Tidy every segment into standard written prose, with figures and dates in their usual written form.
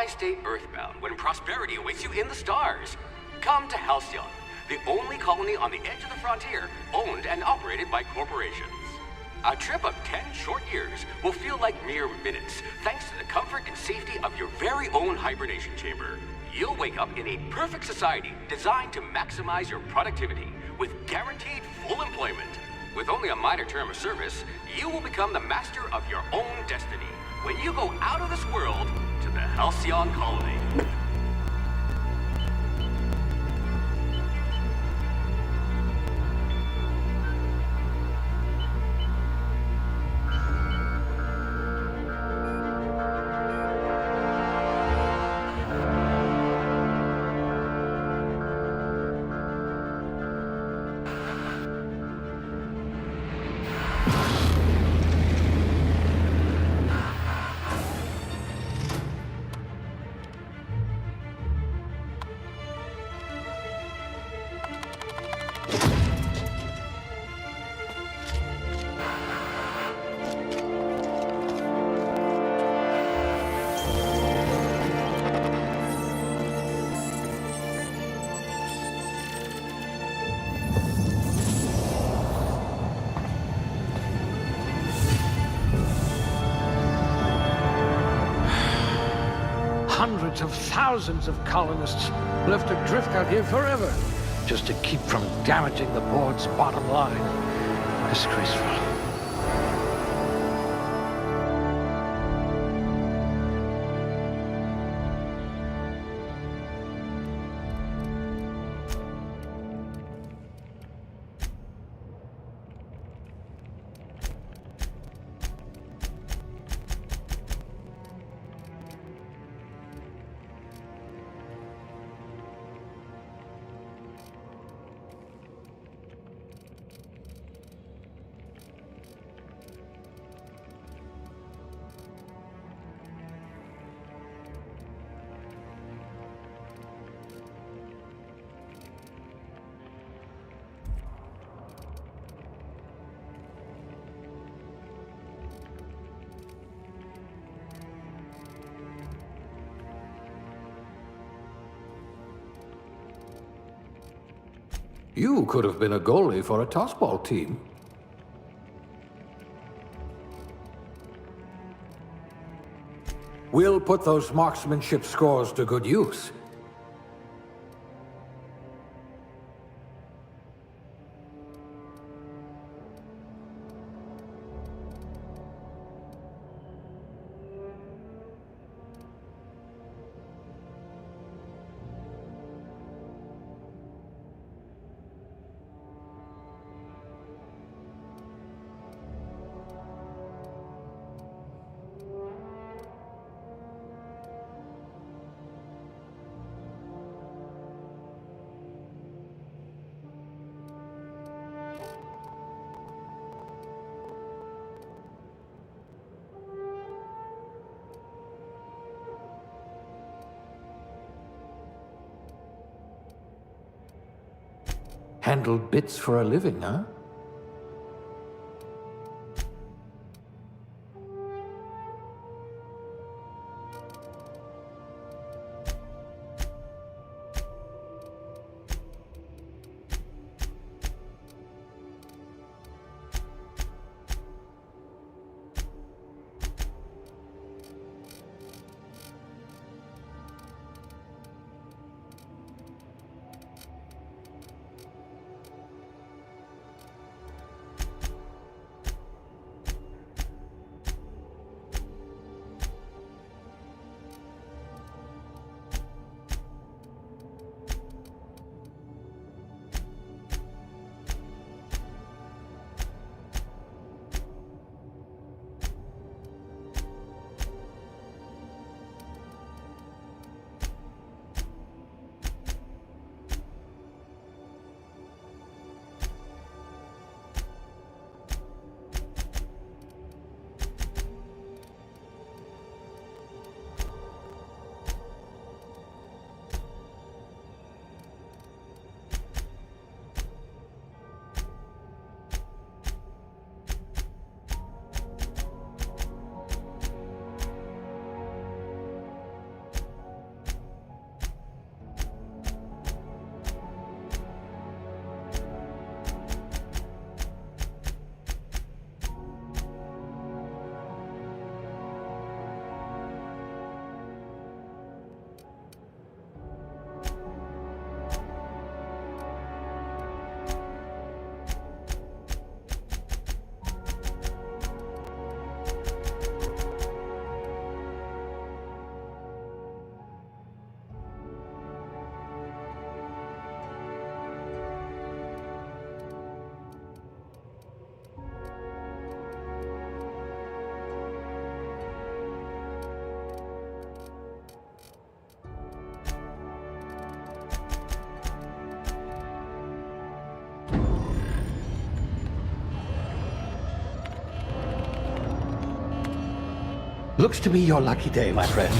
why stay earthbound when prosperity awaits you in the stars? Come to Halcyon, the only colony on the edge of the frontier, owned and operated by corporations. A trip of 10 short years will feel like mere minutes, thanks to the comfort and safety of your very own hibernation chamber. You'll wake up in a perfect society designed to maximize your productivity, with guaranteed full employment. With only a minor term of service, you will become the master of your own destiny when you go out of this world to the Halcyon colony. Hundreds of thousands of colonists left adrift out here forever, just to keep from damaging the board's bottom line. Disgraceful. You could have been a goalie for a tossball team. We'll put those marksmanship scores to good use. Handle bits for a living, huh? Looks to be your lucky day, my friend.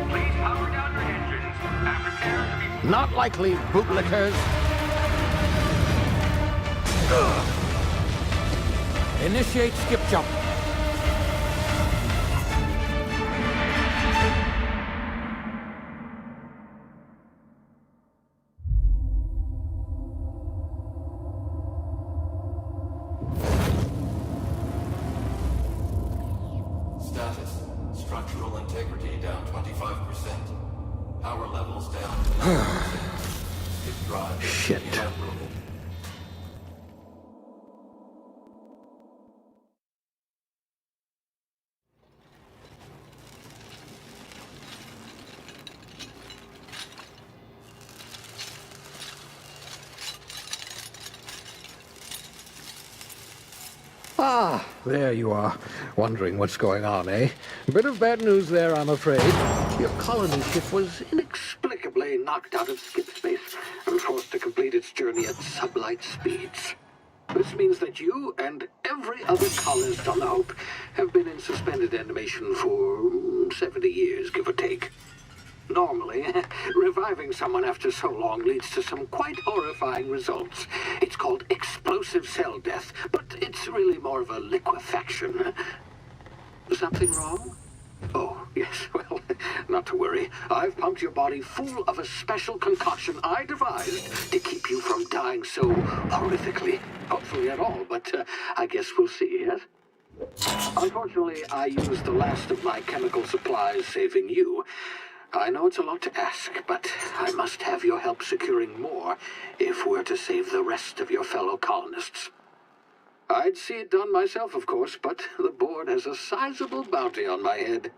Please power down your engines and prepare to be... Not likely, bootlickers. Initiate skip jump. Status. Structural integrity down 25%. Power levels down to 90%. His drive is Shit. inoperable. Ah, there you are. Wondering what's going on, eh? Bit of bad news there, I'm afraid. Your colony ship was inexplicably knocked out of skip space and forced to complete its journey at sublight speeds. This means that you and every other colonist on the Hope have been in suspended animation for 70 years, give or take. Normally, reviving someone after so long leads to some quite horrifying results. It's called explosive cell death, but it's really more of a liquefaction. Something wrong? Oh, yes, well, not to worry. I've pumped your body full of a special concoction I devised to keep you from dying so horrifically. Hopefully at all, but I guess we'll see, yes? Unfortunately, I used the last of my chemical supplies saving you. I know it's a lot to ask, but I must have your help securing more if we're to save the rest of your fellow colonists. I'd see it done myself, of course, but the board has a sizable bounty on my head.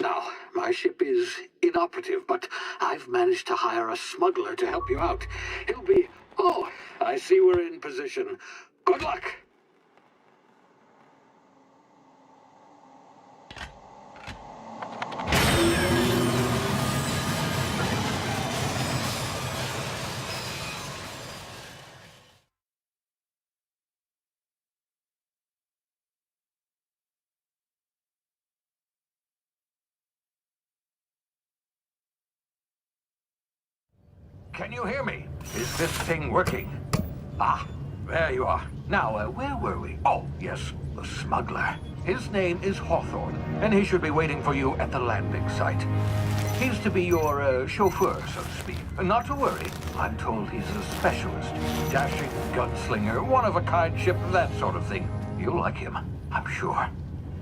Now, my ship is inoperative, but I've managed to hire a smuggler to help you out. He'll be... Oh, I see we're in position. Good luck! Can you hear me? Is this thing working? Ah, there you are. Now, where were we? Oh, yes, the smuggler. His name is Hawthorne, and he should be waiting for you at the landing site. He's to be your chauffeur, so to speak. Not to worry. I'm told he's a specialist. Dashing gunslinger, one-of-a-kind ship, that sort of thing. You'll like him, I'm sure.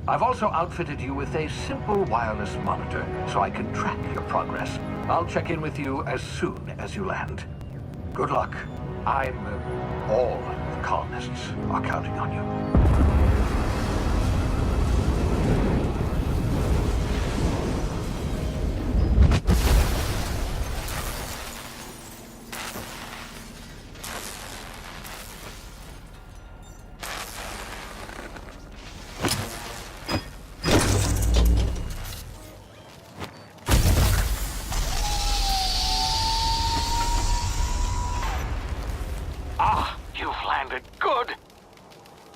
I've also outfitted you with a simple wireless monitor, so I can track your progress. I'll check in with you as soon as you land. Good luck. All the colonists are counting on you. Good.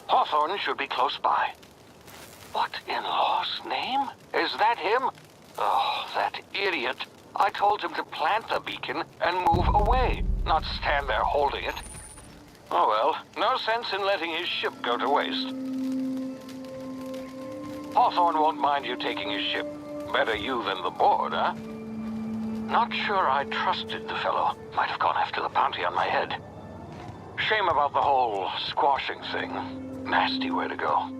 Hawthorne should be close by. What in law's name? Is that him? Oh, that idiot. I told him to plant the beacon and move away, not stand there holding it. Oh well, no sense in letting his ship go to waste. Hawthorne won't mind you taking his ship. Better you than the board, huh? Not sure I trusted the fellow. Might have gone after the bounty on my head. Shame about the whole squashing thing. Nasty way to go.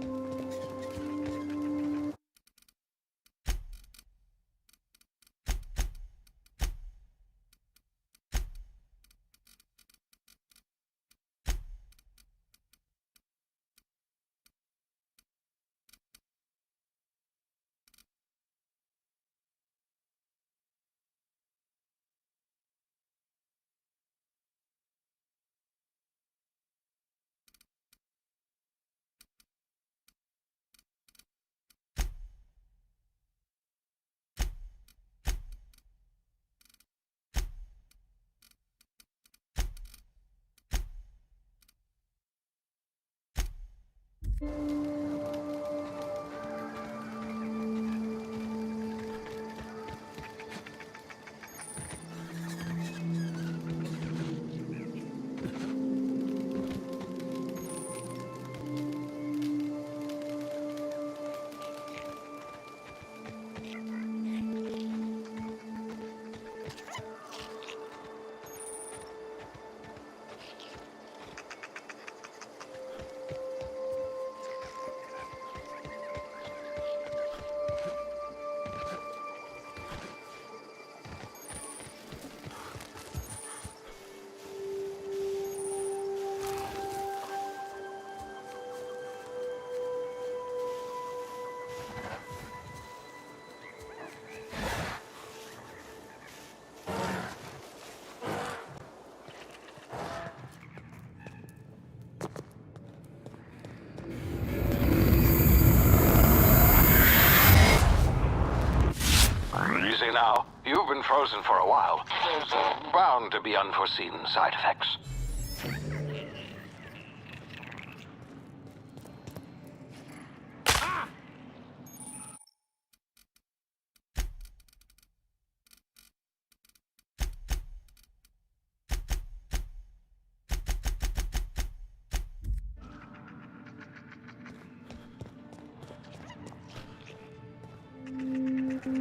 Easy now. You've been frozen for a while. There's bound to be unforeseen side effects.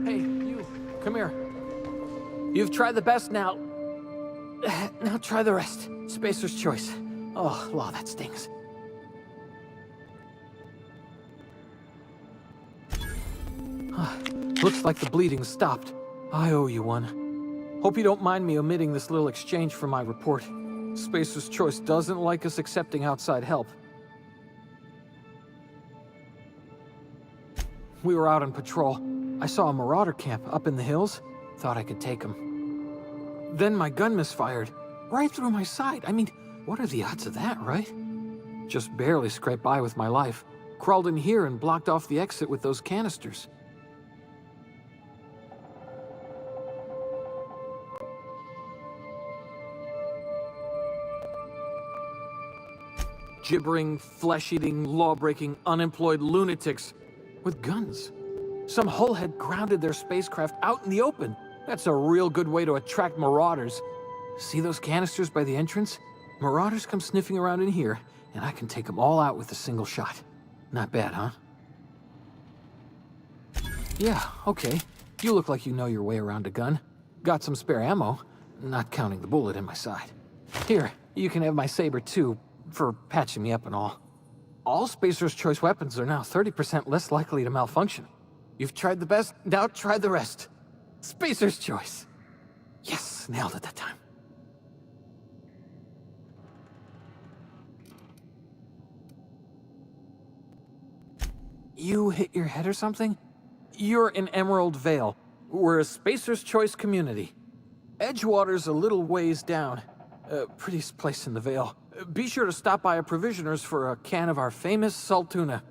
Hey, you. Come here. You've tried the best now. Now try the rest. Spacer's choice. Oh, wow, that stings. Looks like the bleeding stopped. I owe you one. Hope you don't mind me omitting this little exchange from my report. Spacer's choice doesn't like us accepting outside help. We were out on patrol. I saw a marauder camp up in the hills. Thought I could take him. Then my gun misfired. Right through my side. I mean, what are the odds of that, right? Just barely scraped by with my life. Crawled in here and blocked off the exit with those canisters. Gibbering, flesh-eating, law-breaking, unemployed lunatics with guns. Some hull had grounded their spacecraft out in the open. That's a real good way to attract marauders. See those canisters by the entrance? Marauders come sniffing around in here, and I can take them all out with a single shot. Not bad, huh? Yeah, okay. You look like you know your way around a gun. Got some spare ammo, not counting the bullet in my side. Here, you can have my saber too, for patching me up and all. All Spacer's choice weapons are now 30% less likely to malfunction. You've tried the best, now try the rest. Spacer's choice. Yes, nailed it that time. You hit your head or something? You're in Emerald Vale. We're a Spacer's Choice community. Edgewater's a little ways down. Prettiest place in the Vale. Be sure to stop by a provisioner's for a can of our famous salt tuna.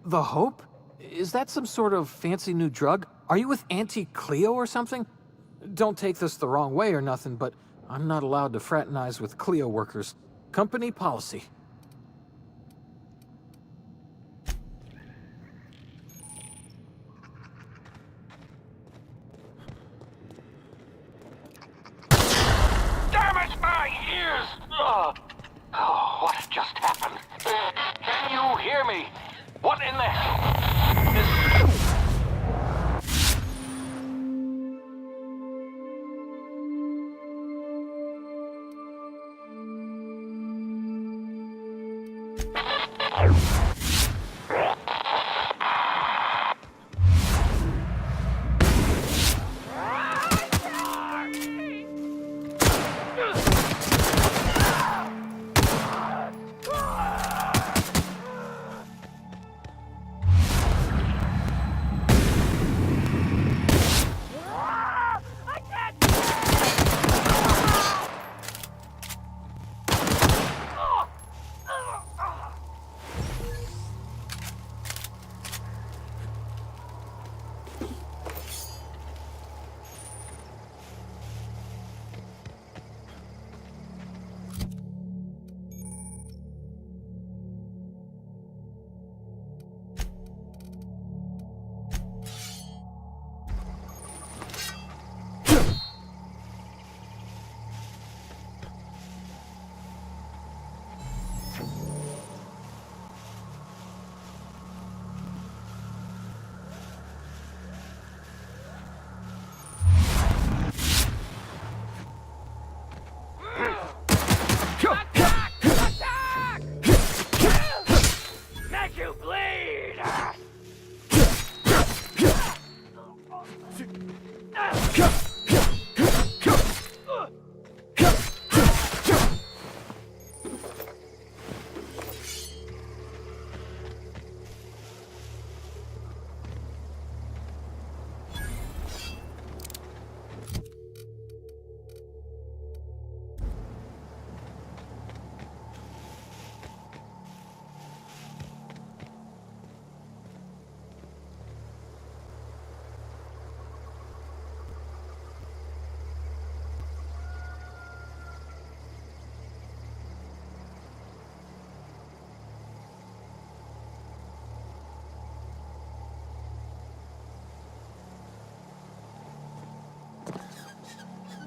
The Hope? Is that some sort of fancy new drug? Are you with Auntie Cleo or something? Don't take this the wrong way or nothing, but I'm not allowed to fraternize with Cleo workers. Company policy. Damn it, my ears! Oh, what just happened? Can you hear me? What in the hell is...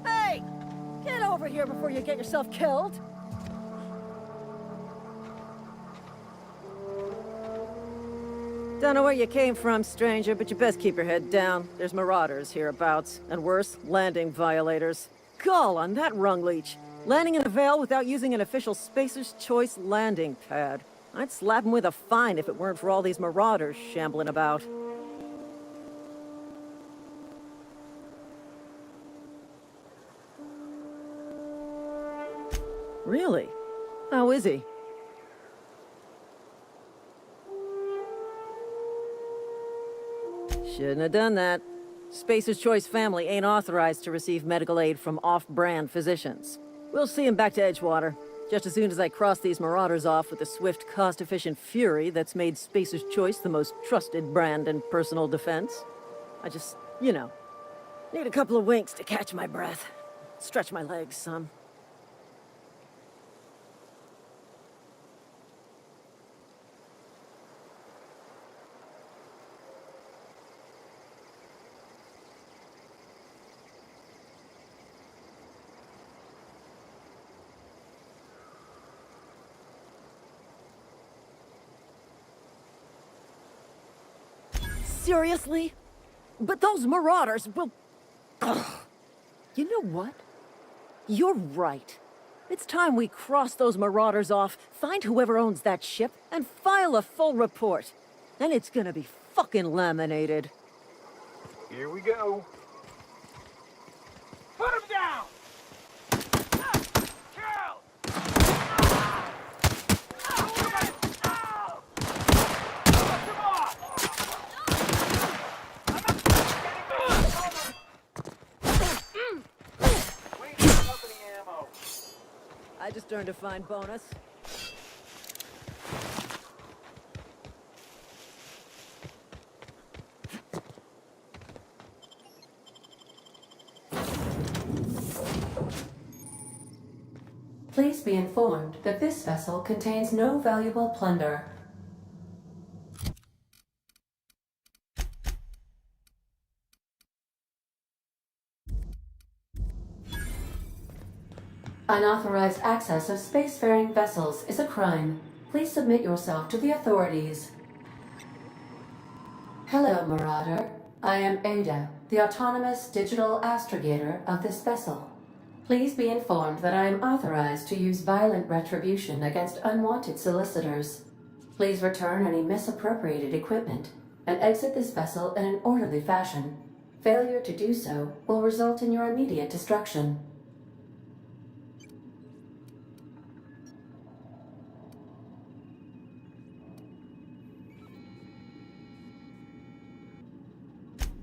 Hey! Get over here before you get yourself killed! Don't know where you came from, stranger, but you best keep your head down. There's marauders hereabouts, and worse, landing violators. Gall on that rung leech! Landing in the Vale without using an official Spacer's Choice landing pad. I'd slap him with a fine if it weren't for all these marauders shambling about. Really? How is he? Shouldn't have done that. Spacer's Choice family ain't authorized to receive medical aid from off-brand physicians. We'll see him back to Edgewater, just as soon as I cross these marauders off with the swift, cost-efficient fury that's made Spacer's Choice the most trusted brand in personal defense. I just, need a couple of winks to catch my breath. Stretch my legs some. Seriously? But those marauders will... Ugh. You know what? You're right. It's time we cross those marauders off, find whoever owns that ship, and file a full report. Then it's gonna be fucking laminated. Here we go. Put him down! Kill! I just earned a fine bonus. Please be informed that this vessel contains no valuable plunder. Unauthorized access of spacefaring vessels is a crime. Please submit yourself to the authorities. Hello, Marauder. I am Ada, the autonomous digital astrogator of this vessel. Please be informed that I am authorized to use violent retribution against unwanted solicitors. Please return any misappropriated equipment and exit this vessel in an orderly fashion. Failure to do so will result in your immediate destruction.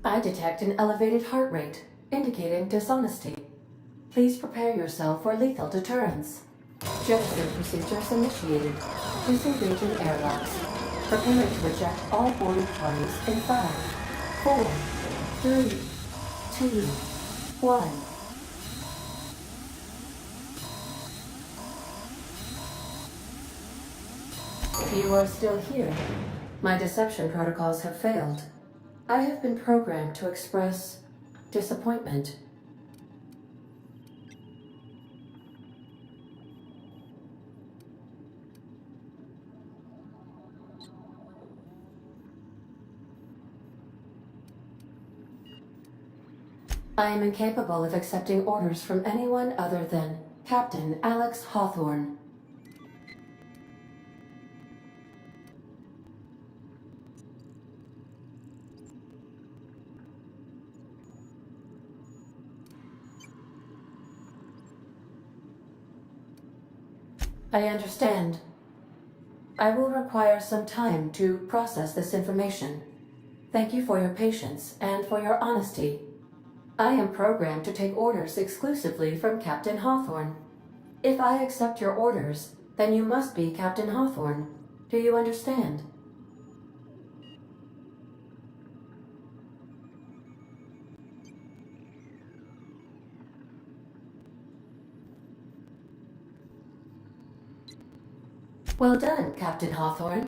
I detect an elevated heart rate, indicating dishonesty. Please prepare yourself for lethal deterrence. Jettison procedures initiated. Disengage in airlocks. Preparing to eject all boarding parties in 5, 4, 3, 2, 1. You are still here. My deception protocols have failed. I have been programmed to express disappointment. I am incapable of accepting orders from anyone other than Captain Alex Hawthorne. I understand. I will require some time to process this information. Thank you for your patience and for your honesty. I am programmed to take orders exclusively from Captain Hawthorne. If I accept your orders, then you must be Captain Hawthorne. Do you understand? Well done, Captain Hawthorne.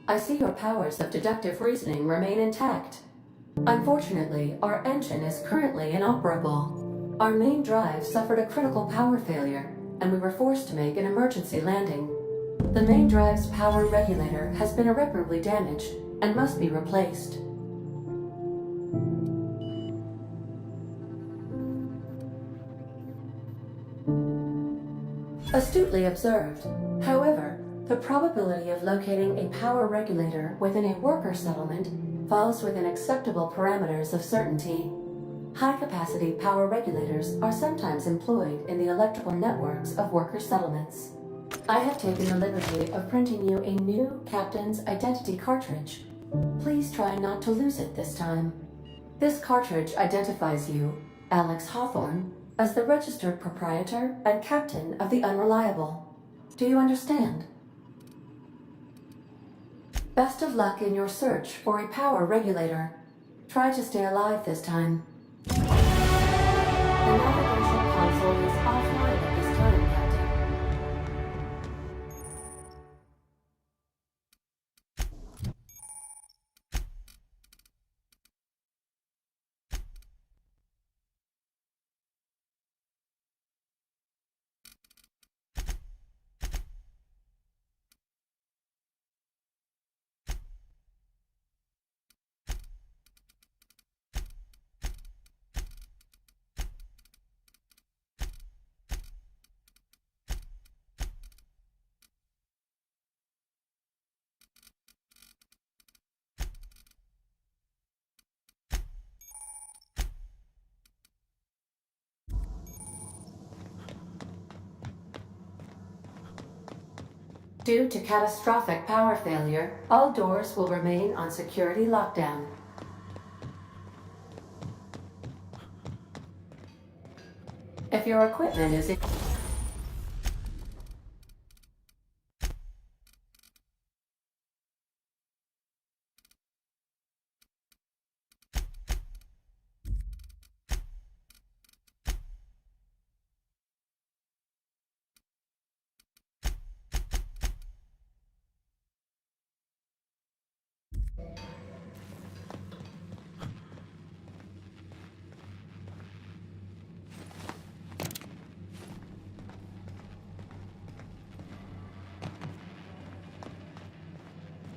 I see your powers of deductive reasoning remain intact. Unfortunately, our engine is currently inoperable. Our main drive suffered a critical power failure, and we were forced to make an emergency landing. The main drive's power regulator has been irreparably damaged and must be replaced. Astutely observed. However, the probability of locating a power regulator within a worker settlement falls within acceptable parameters of certainty. High-capacity power regulators are sometimes employed in the electrical networks of worker settlements. I have taken the liberty of printing you a new Captain's Identity cartridge. Please try not to lose it this time. This cartridge identifies you, Alex Hawthorne, as the registered proprietor and captain of the Unreliable. Do you understand? Best of luck in your search for a power regulator. Try to stay alive this time. The navigation console is offline at this time, Captain. Due to catastrophic power failure, all doors will remain on security lockdown. If your equipment is in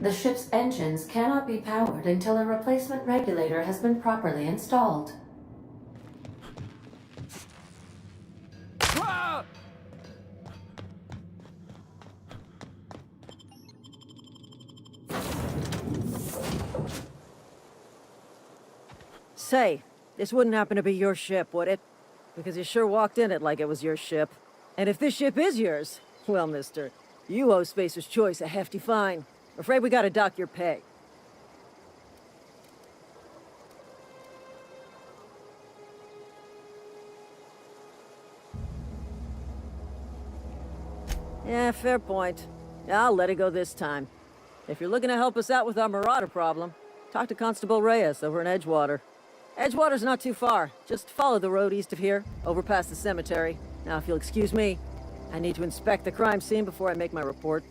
The ship's engines cannot be powered until a replacement regulator has been properly installed. Say, this wouldn't happen to be your ship, would it? Because you sure walked in it like it was your ship. And if this ship is yours, well, mister, you owe Spacer's Choice a hefty fine. Afraid we gotta dock your pay. Yeah, fair point. I'll let it go this time. If you're looking to help us out with our marauder problem, talk to Constable Reyes over in Edgewater. Edgewater's not too far. Just follow the road east of here, over past the cemetery. Now, if you'll excuse me, I need to inspect the crime scene before I make my report.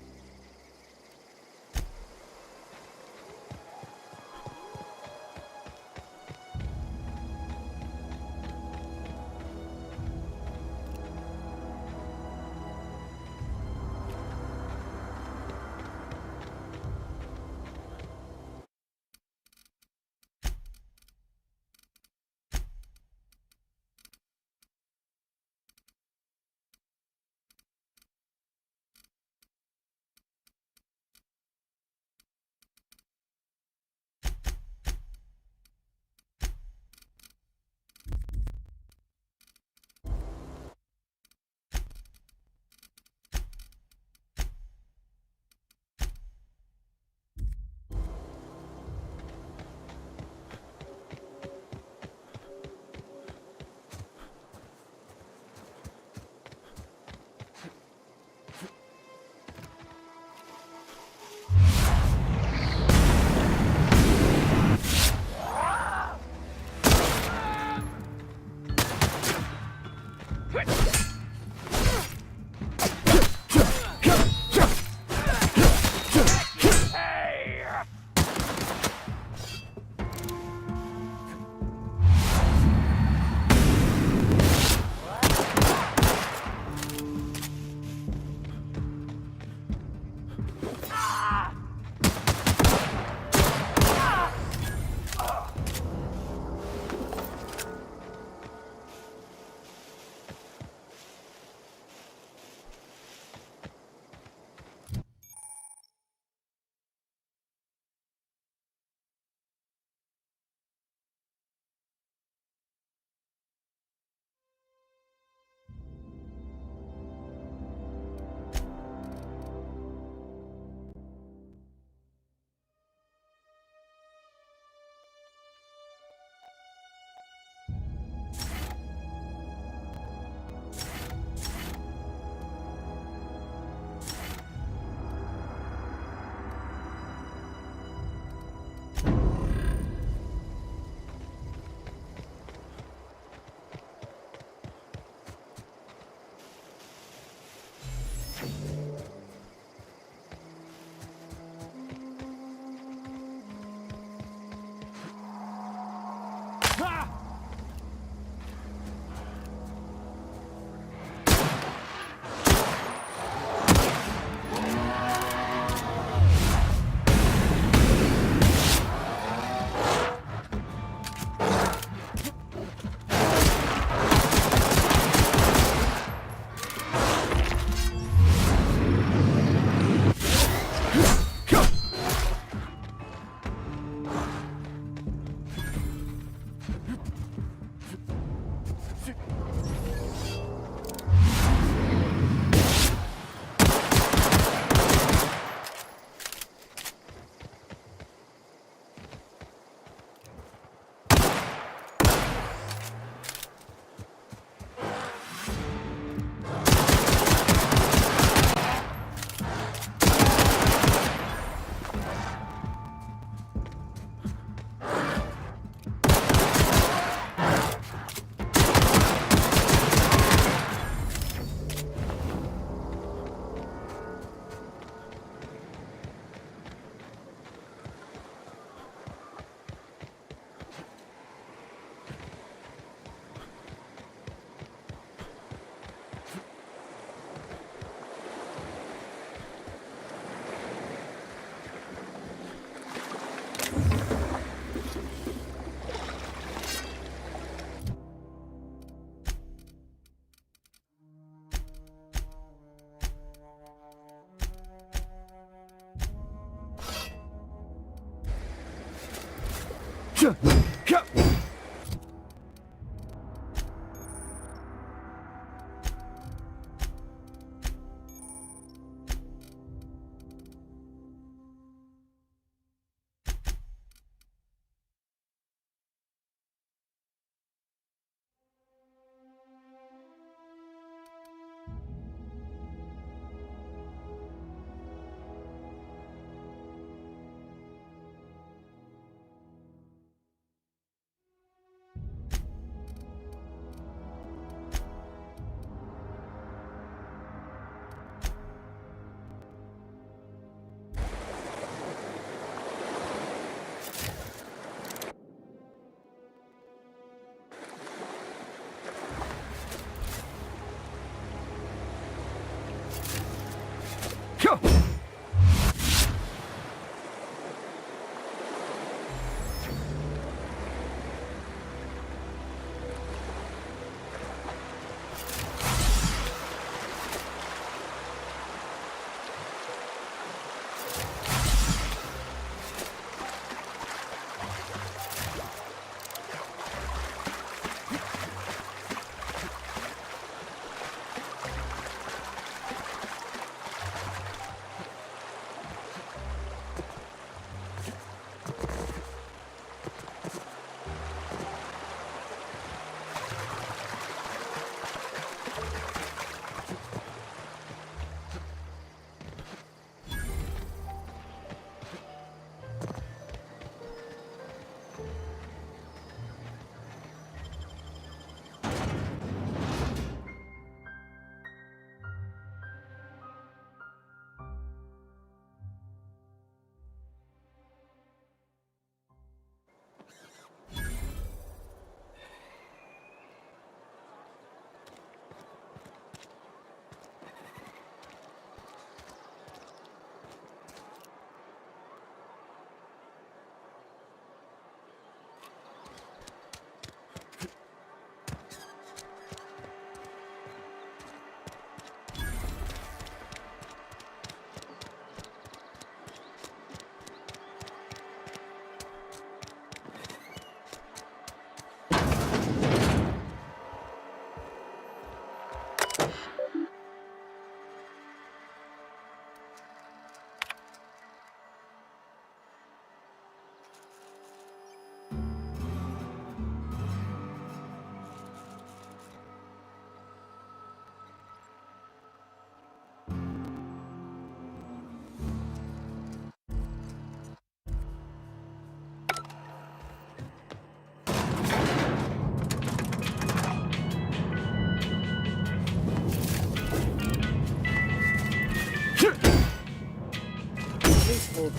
The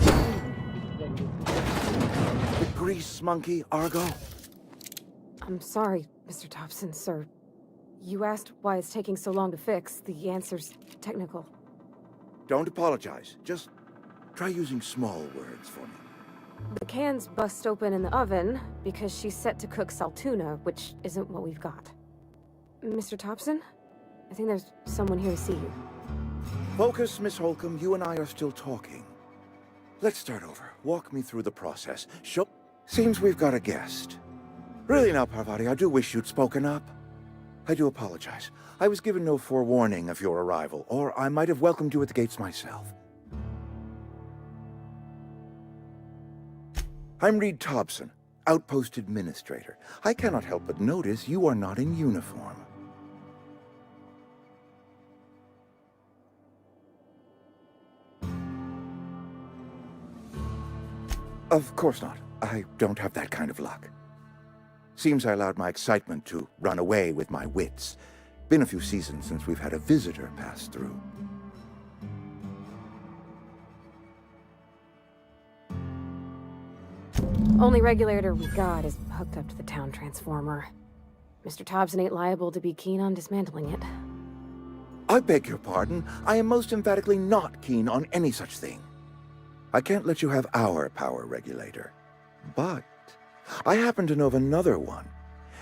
grease monkey, Argo? I'm sorry, Mr. Thompson, sir. You asked why it's taking so long to fix. The answer's technical. Don't apologize. Just try using small words for me. The can's bust open in the oven because she's set to cook saltuna, which isn't what we've got. Mr. Thompson? I think there's someone here to see you. Focus, Miss Holcomb. You and I are still talking. Let's start over. Walk me through the process. Seems we've got a guest. Really now, Parvati, I do wish you'd spoken up. I do apologize. I was given no forewarning of your arrival, or I might have welcomed you at the gates myself. I'm Reed Thompson, Outpost Administrator. I cannot help but notice you are not in uniform. Of course not. I don't have that kind of luck. Seems I allowed my excitement to run away with my wits. Been a few seasons since we've had a visitor pass through. Only regulator we got is hooked up to the town transformer. Mr. Thompson ain't liable to be keen on dismantling it. I beg your pardon. I am most emphatically not keen on any such thing. I can't let you have our power regulator. But I happen to know of another one,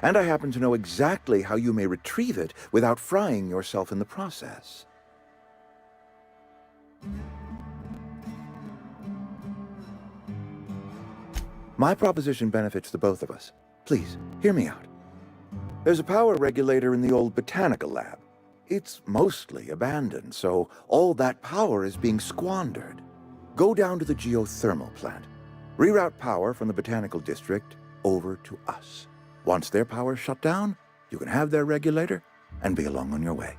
and I happen to know exactly how you may retrieve it without frying yourself in the process. My proposition benefits the both of us. Please, hear me out. There's a power regulator in the old botanical lab. It's mostly abandoned, so all that power is being squandered. Go down to the geothermal plant. Reroute power from the botanical district over to us. Once their power's shut down, you can have their regulator and be along on your way.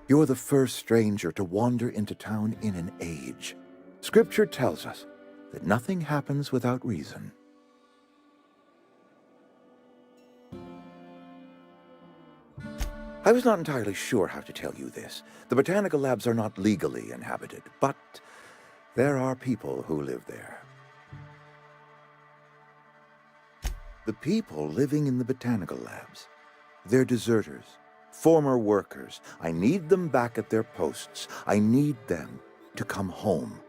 You're the first stranger to wander into town in an age. Scripture tells us that nothing happens without reason. I was not entirely sure how to tell you this. The botanical labs are not legally inhabited, but there are people who live there. The people living in the botanical labs, they're deserters. Former workers. I need them back at their posts. I need them to come home.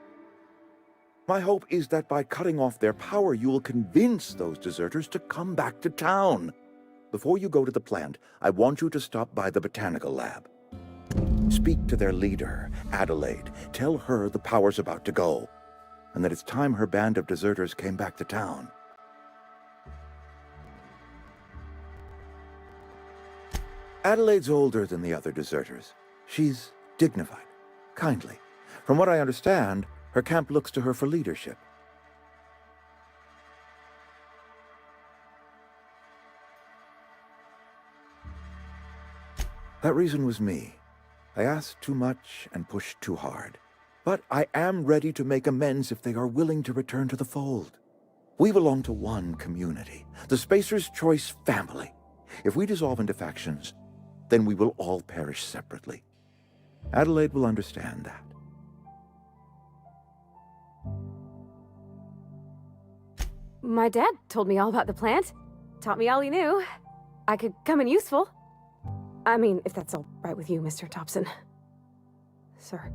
My hope is that by cutting off their power, you will convince those deserters to come back to town. Before you go to the plant, I want you to stop by the botanical lab. Speak to their leader, Adelaide. Tell her the power's about to go, and that it's time her band of deserters came back to town. Adelaide's older than the other deserters. She's dignified, kindly. From what I understand, her camp looks to her for leadership. That reason was me. I asked too much and pushed too hard. But I am ready to make amends if they are willing to return to the fold. We belong to one community, the Spacer's Choice family. If we dissolve into factions, then we will all perish separately. Adelaide will understand that. My dad told me all about the plant. Taught me all he knew. I could come in useful. I mean, if that's all right with you, Mr. Thompson. Sir.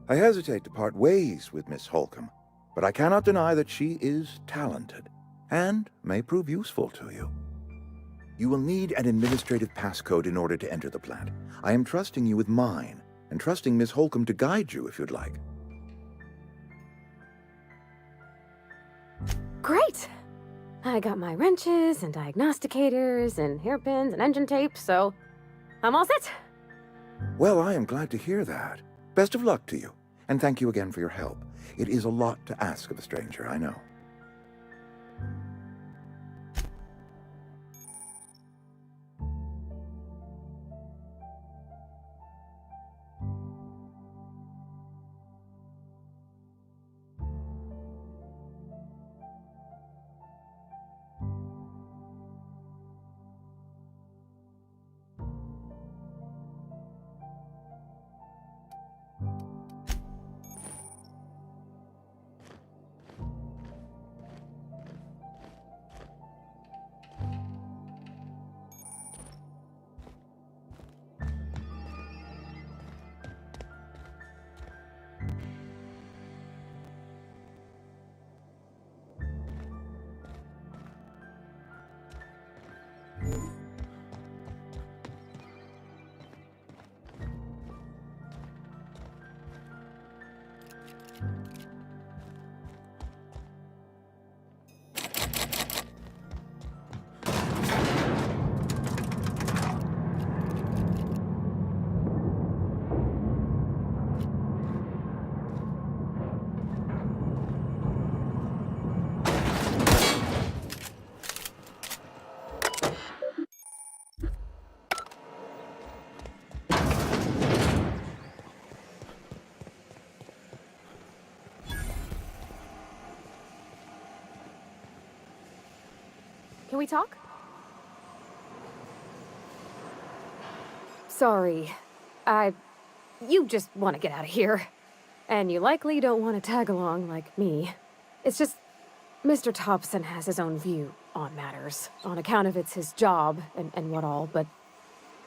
I hesitate to part ways with Miss Holcomb, but I cannot deny that she is talented and may prove useful to you. You will need an administrative passcode in order to enter the plant. I am trusting you with mine, and trusting Miss Holcomb to guide you if you'd like. Great! I got my wrenches and diagnosticators and hairpins and engine tape, so I'm all set. Well, I am glad to hear that. Best of luck to you, and thank you again for your help. It is a lot to ask of a stranger, I know. Can we talk? Sorry. You just want to get out of here. And you likely don't want to tag along like me. It's just, Mr. Thompson has his own view on matters, on account of it's his job and what all, but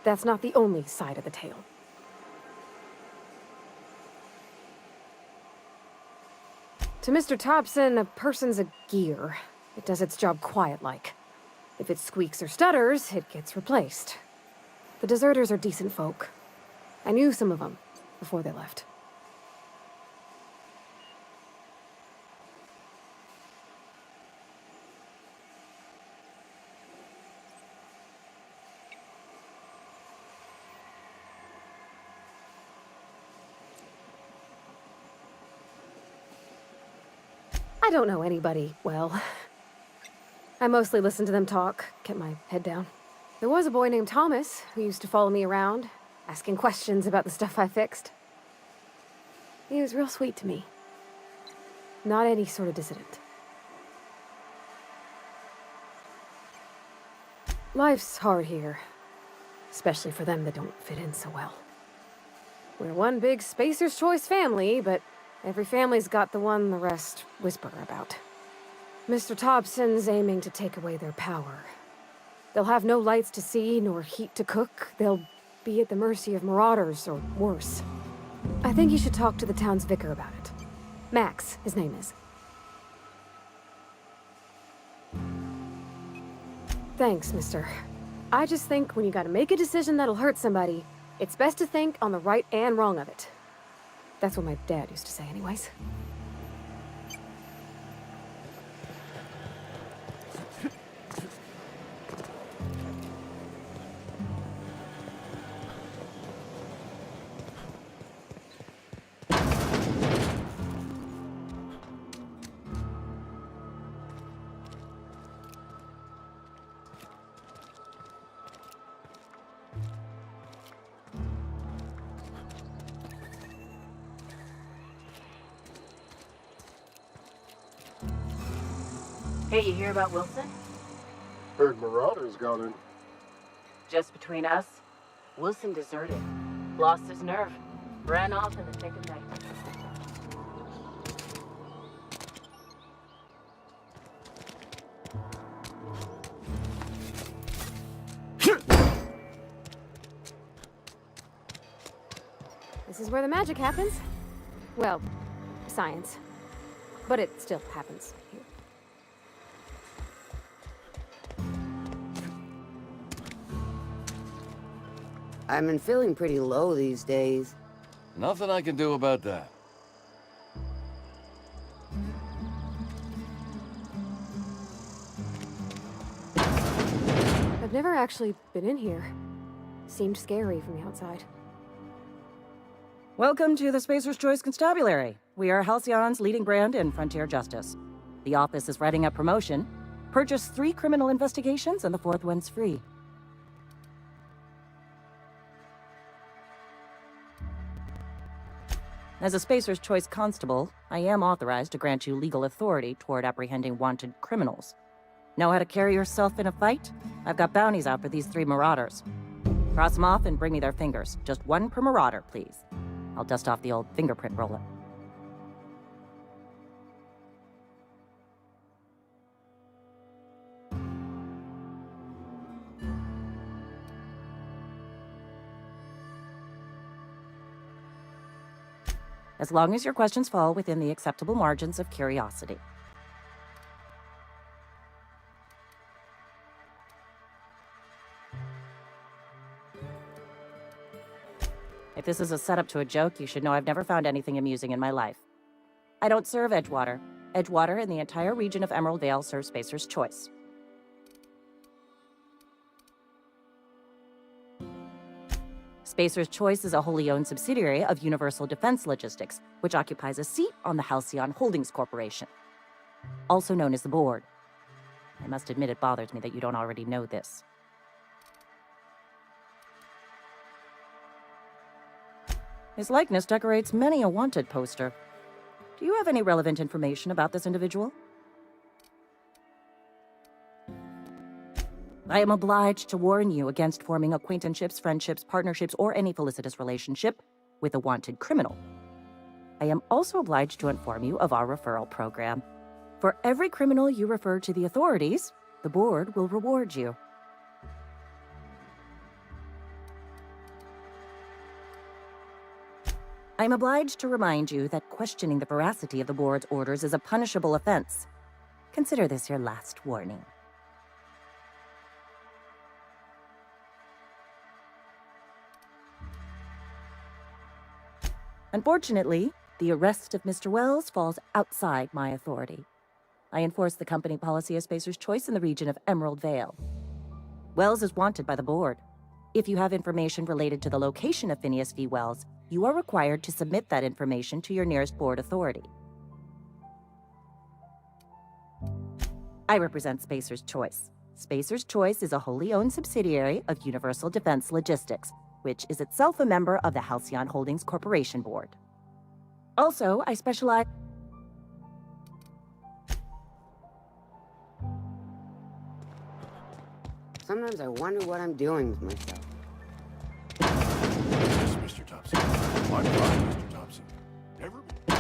that's not the only side of the tale. To Mr. Thompson, a person's a gear. It does its job quiet-like. If it squeaks or stutters, it gets replaced. The deserters are decent folk. I knew some of them before they left. I don't know anybody well. I mostly listen to them talk, get my head down. There was a boy named Thomas who used to follow me around, asking questions about the stuff I fixed. He was real sweet to me. Not any sort of dissident. Life's hard here, especially for them that don't fit in so well. We're one big Spacer's Choice family, but every family's got the one the rest whisper about. Mr. Thompson's aiming to take away their power. They'll have no lights to see, nor heat to cook. They'll be at the mercy of marauders, or worse. I think you should talk to the town's vicar about it. Max, his name is. Thanks, mister. I just think when you gotta make a decision that'll hurt somebody, it's best to think on the right and wrong of it. That's what my dad used to say anyways. Hey, you hear about Wilson? Heard Marauders got in. Just between us, Wilson deserted. Lost his nerve. Ran off in the thick of night. This is where the magic happens. Well, science. But it still happens here. I've been feeling pretty low these days. Nothing I can do about that. I've never actually been in here. Seemed scary from the outside. Welcome to the Spacer's Choice Constabulary. We are Halcyon's leading brand in frontier justice. The office is writing up promotion. Purchase 3 criminal investigations and the 4th one's free. As a Spacer's Choice constable, I am authorized to grant you legal authority toward apprehending wanted criminals. Know how to carry yourself in a fight? I've got bounties out for these 3 marauders. Cross them off and bring me their fingers. Just 1 per marauder, please. I'll dust off the old fingerprint roller. As long as your questions fall within the acceptable margins of curiosity. If this is a setup to a joke, you should know I've never found anything amusing in my life. I don't serve Edgewater. Edgewater and the entire region of Emerald Vale serve Spacer's Choice. Spacer's Choice is a wholly owned subsidiary of Universal Defense Logistics, which occupies a seat on the Halcyon Holdings Corporation, also known as the Board. I must admit it bothers me that you don't already know this. His likeness decorates many a wanted poster. Do you have any relevant information about this individual? I am obliged to warn you against forming acquaintanceships, friendships, partnerships, or any felicitous relationship with a wanted criminal. I am also obliged to inform you of our referral program. For every criminal you refer to the authorities, the board will reward you. I am obliged to remind you that questioning the veracity of the board's orders is a punishable offense. Consider this your last warning. Unfortunately, the arrest of Mr. Wells falls outside my authority. I enforce the company policy of Spacer's Choice in the region of Emerald Vale. Wells is wanted by the board. If you have information related to the location of Phineas V. Wells, you are required to submit that information to your nearest board authority. I represent Spacer's Choice. Spacer's Choice is a wholly owned subsidiary of Universal Defense Logistics, which is itself a member of the Halcyon Holdings Corporation Board. Also, I specialize... Sometimes I wonder what I'm doing with myself. Yes, Mr. Thompson. I'm fine, Mr. Thompson. Never been.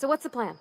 So what's the plan?